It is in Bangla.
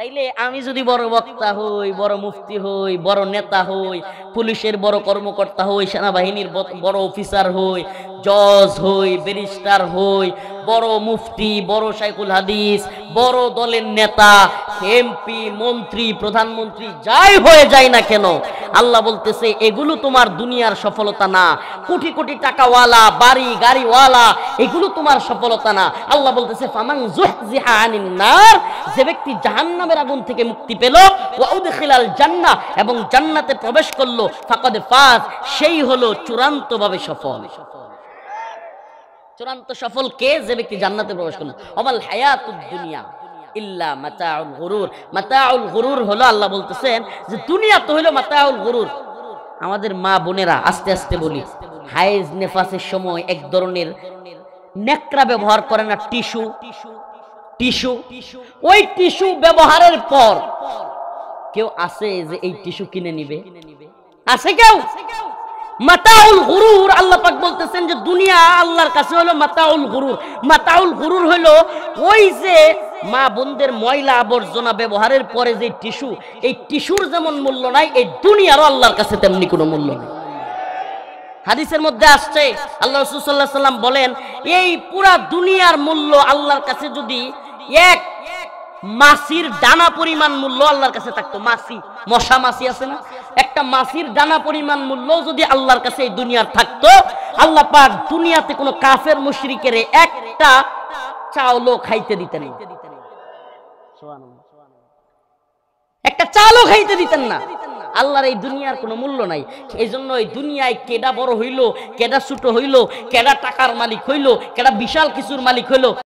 তাইলে আমি যদি বড় বক্তা হই, বড় মুফতি হই, বড় নেতা হই, পুলিশের বড় কর্মকর্তা হই, সেনাবাহিনীর বড় অফিসার হই, জজ হই, ব্যারিস্টার হই, বড় মুফতি, বড় শাইখুল হাদিস, বড় দলের নেতা, এমপি, মন্ত্রী, প্রধানমন্ত্রী যাই হয়ে যায় না কেন, আল্লাহ বলতেছে এগুলো তোমার দুনিয়ার সফলতা না। কোটি কোটি টাকাওয়ালা, বাড়ি গাড়িওয়ালা, এগুলো তোমার সফলতা না। আল্লাহ বলতেছে ফামান যুহজিহা আনিন নার, যে ব্যক্তি জাহান্নামের আগুন থেকে মুক্তি পেল, ওয়া উদখিলাল জান্নাহ, এবং জান্নাতে প্রবেশ করলো, ফাকাদ ফাজ, সেই হলো চূড়ান্তভাবে সফল। চূড়ান্ত সফল কে? যে ব্যক্তি জান্নাতে প্রবেশ করলো। ওয়াল হায়াতুদ দুনিয়া ইল্লা মাতাউল গুরুর। মাতাউল গুরুর হলো, আল্লাহ বলতেছেন যে দুনিয়া তো হলো মাতাউল গুরুর। আমাদের মা বোনেরা, আস্তে আস্তে বলি, হায়েজ নেফাসের সময় এক ধরনের নেকড়া ব্যবহার করে না, টিস্যু। টিস্যু, ওই টিস্যু ব্যবহারের পর কেউ আছে যে এই টিস্যু কিনে নিবে? আছে কেউ? মাতাউল গুরুর, আল্লাহ পাক বলতেছেন যে দুনিয়া আল্লাহর কাছে হলো মাতাউল গুরুর। মাতাউল গুরুর হলো ওই যে মা বোনদের ময়লা আবর্জনা ব্যবহারের পরে যে টিস্যু, এই টিস্যুর যেমন মূল্য নাই, এই দুনিয়ারও আল্লাহর কাছে তেমনি কোনো মূল্য নেই। হাদিসের মধ্যে আসছে, আল্লাহ রাসূল সাল্লাল্লাহু আলাইহি ওয়াসাল্লাম বলেন, এই পুরা দুনিয়ার মূল্য আল্লাহর কাছে যদি এক মাছির ডানা পরিমাণ মূল্য আল্লাহর কাছে থাকতো, মাছি, মশা মাছি আছে না, একটা মাছির ডানা পরিমাণ মূল্য যদি আল্লাহর কাছে এই দুনিয়ার থাকতো, আল্লাহ পাক দুনিয়াতে কোনো কাফের মুশরিকের একটা চাউলও খাইতে দিতেন না, একটা চাউলও খাইতে দিতেন না। আল্লাহর এই দুনিয়ার কোনো মূল্য নাই। এই জন্য এই দুনিয়ায় কেডা বড় হইলো, কেডা ছোট হইলো, কেডা টাকার মালিক হইলো, কেডা বিশাল কিছুর মালিক হইলো,